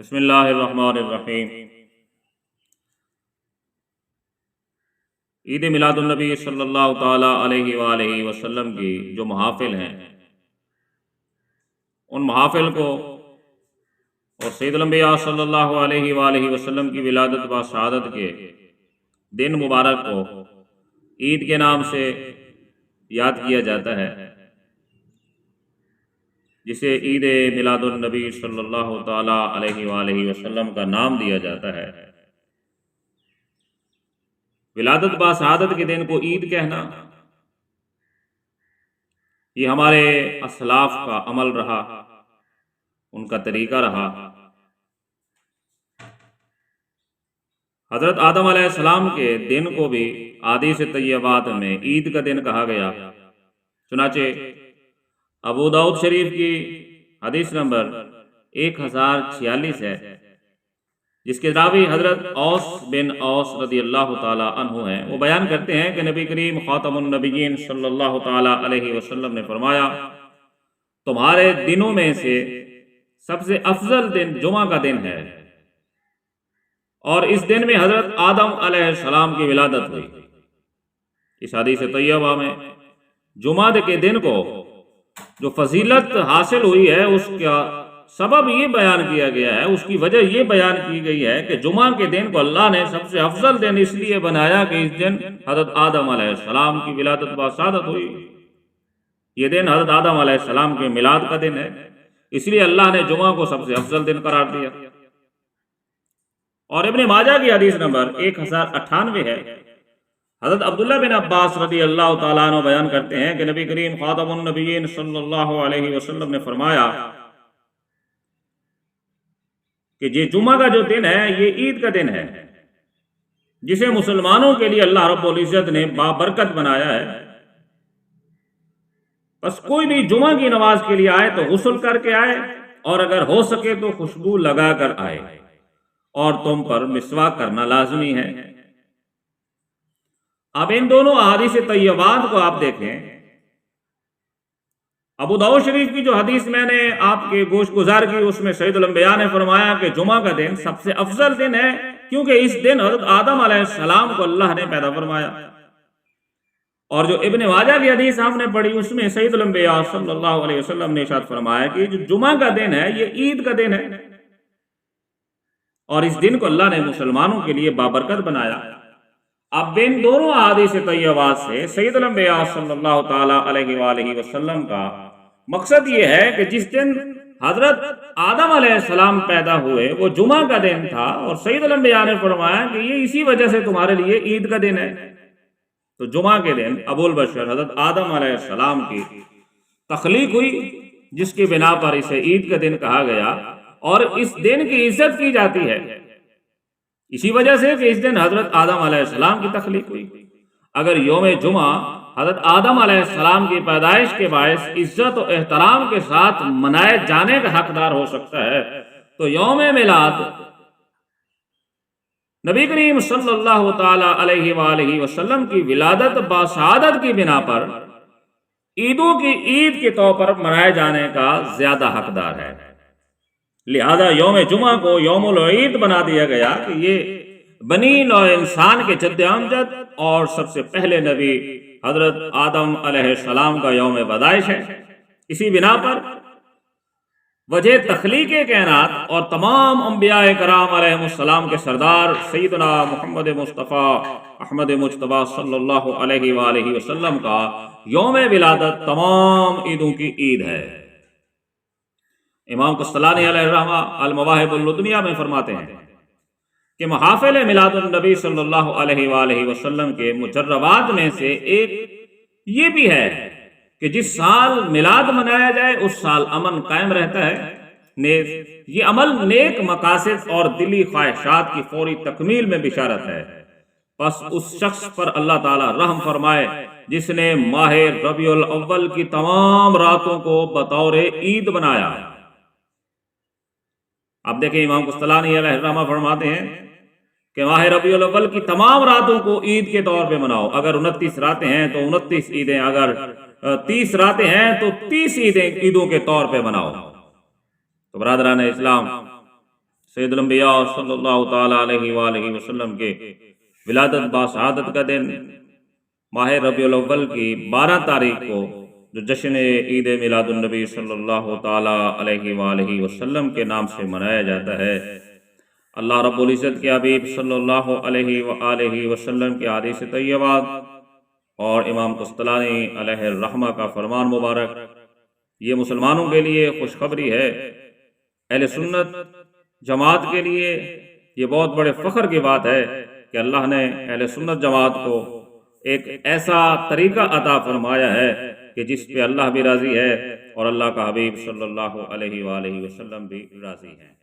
بسم اللہ الرحمن الرحیم۔ عید میلاد النبی صلی اللہ تعالیٰ علیہ وآلہ وسلم کی جو محافل ہیں، ان محافل کو اور سید الانبیاء صلی اللہ علیہ وآلہ وسلم کی ولادت و شہادت کے دن مبارک کو عید کے نام سے یاد کیا جاتا ہے، جسے عید میلاد النبی صلی اللہ تعالیٰ علیہ وآلہ وسلم کا نام دیا جاتا ہے۔ ولادت با شہادت کے دن کو عید کہنا، یہ ہمارے اسلاف کا عمل رہا، ان کا طریقہ رہا۔ حضرت آدم علیہ السلام کے دن کو بھی احادیث طیبات میں عید کا دن کہا گیا۔ چنانچہ ابو داؤد شریف کی حدیث نمبر 1046 ہے، جس کے راوی حضرت اوس بن اوس رضی اللہ تعالی عنہ ہیں۔ وہ بیان کرتے ہیں کہ نبی کریم خاتم النبیین صلی اللہ تعالی علیہ وسلم نے فرمایا، تمہارے دنوں میں سے سب سے افضل دن جمعہ کا دن ہے، اور اس دن میں حضرت آدم علیہ السلام کی ولادت ہوئی۔ اس حدیث طیبہ میں جمعہ کے دن کو جو فضیلت حاصل ہوئی ہے، اس کا سبب یہ بیان کیا گیا ہے، اس کی وجہ یہ بیان کی گئی ہے کہ جمعہ کے دن کو اللہ نے سب سے افضل دن اس لیے بنایا کہ اس دن حضرت آدم علیہ السلام کی ولادت و شہادت ہوئی۔ یہ دن حضرت آدم علیہ السلام کے میلاد کا دن ہے، اس لیے اللہ نے جمعہ کو سب سے افضل دن قرار دیا۔ اور ابن ماجہ کی حدیث نمبر 1098 ہے، حضرت عبداللہ بن عباس رضی اللہ تعالیٰ عنہ بیان کرتے ہیں کہ نبی کریم خاتم النبیین صلی اللہ علیہ وسلم نے فرمایا کہ یہ جمعہ کا جو دن ہے، یہ عید کا دن ہے، جسے مسلمانوں کے لیے اللہ رب العزت نے بابرکت بنایا ہے۔ بس کوئی بھی جمعہ کی نماز کے لیے آئے تو غسل کر کے آئے، اور اگر ہو سکے تو خوشبو لگا کر آئے، اور تم پر مسواک کرنا لازمی ہے۔ اب ان دونوں احادیث طیبات کو آپ دیکھیں۔ ابو داؤد شریف کی جو حدیث میں نے آپ کے گوش گزار کی، اس میں سید الانبیاء نے فرمایا کہ جمعہ کا دن سب سے افضل دن ہے، کیونکہ اس دن حضرت آدم علیہ السلام کو اللہ نے پیدا فرمایا۔ اور جو ابن ماجہ کی حدیث آپ نے پڑھی، اس میں سید الانبیاء صلی اللہ علیہ وسلم نے ارشاد فرمایا کہ جو جمعہ کا دن ہے، یہ عید کا دن ہے، اور اس دن کو اللہ نے مسلمانوں کے لیے بابرکت بنایا۔ اب ان دونوں احادیث طیبات سے سید الانبیاء صلی اللہ تعالی علیہ وآلہ وسلم کا مقصد یہ ہے کہ جس دن حضرت آدم علیہ السلام پیدا ہوئے وہ جمعہ کا دن تھا، اور سید الانبیاء نے فرمایا کہ یہ اسی وجہ سے تمہارے لیے عید کا دن ہے۔ تو جمعہ کے دن ابو البشر حضرت آدم علیہ السلام کی تخلیق ہوئی، جس کی بنا پر اسے عید کا دن کہا گیا، اور اس دن کی عزت کی جاتی ہے اسی وجہ سے کہ اس دن حضرت آدم علیہ السلام کی تخلیق ہوئی۔ اگر یوم جمعہ حضرت آدم علیہ السلام کی پیدائش کے باعث عزت و احترام کے ساتھ منائے جانے کا حقدار ہو سکتا ہے، تو یوم میلاد نبی کریم صلی اللہ تعالی علیہ وآلہ وسلم کی ولادت با شہادت کی بنا پر عیدوں کی عید کے طور پر منائے جانے کا زیادہ حقدار ہے۔ لہذا یوم جمعہ کو یوم العید بنا دیا گیا کہ یہ بنی نوع انسان کے جد امجد اور سب سے پہلے نبی حضرت آدم علیہ السلام کا یوم پیدائش ہے۔ اسی بنا پر وجہ تخلیق کائنات اور تمام انبیاء کرام علیہ السلام کے سردار سیدنا محمد مصطفیٰ احمد مجتبیٰ صلی اللہ علیہ وآلہ وسلم کا یوم ولادت تمام عیدوں کی عید ہے۔ امام قسطلانی علیہ الرحمہ المواہب اللدنیہ میں فرماتے ہیں کہ محافل میلاد النبی صلی اللہ علیہ وآلہ وسلم کے مجربات میں سے ایک یہ بھی ہے کہ جس سال میلاد منایا جائے اس سال امن قائم رہتا ہے۔ نیز یہ عمل نیک مقاصد اور دلی خواہشات کی فوری تکمیل میں بشارت ہے۔ بس اس شخص پر اللہ تعالی رحم فرمائے جس نے ماہ ربیع الاول کی تمام راتوں کو بطور عید بنایا۔ اب دیکھیں، امام قسطلانی علیہ الرحمہ فرماتے ہیں کہ ماہ ربیع الاول کی تمام راتوں کو عید کے طور پہ مناؤ۔ اگر 29 راتیں ہیں تو 29 عیدیں، اگر 30 راتیں ہیں تو 30 عیدیں عیدوں کے طور پہ مناؤ۔ تو برادران اسلام، سید الانبیاء صلی اللہ تعالیٰ علیہ وآلہ وسلم کے ولادت باسعادت کا دن ماہ ربیع الاول کی 12 تاریخ کو جو جشن عید میلاد النبی صلی اللہ تعالیٰ علیہ وآلہ وسلم کے نام سے منایا جاتا ہے۔ اللہ رب العزت کے حبیب صلی اللہ علیہ وآلہ وسلم کے حدیث طیبات اور امام قسطلانی علیہ الرحمہ کا فرمان مبارک یہ مسلمانوں کے لیے خوشخبری ہے۔ اہل سنت جماعت کے لیے یہ بہت بڑے فخر کی بات ہے کہ اللہ نے اہل سنت جماعت کو ایک ایسا طریقہ عطا فرمایا ہے کہ جس پہ اللہ بھی راضی ہے اور اللہ کا حبیب صلی اللہ علیہ وآلہ وسلم بھی راضی ہیں۔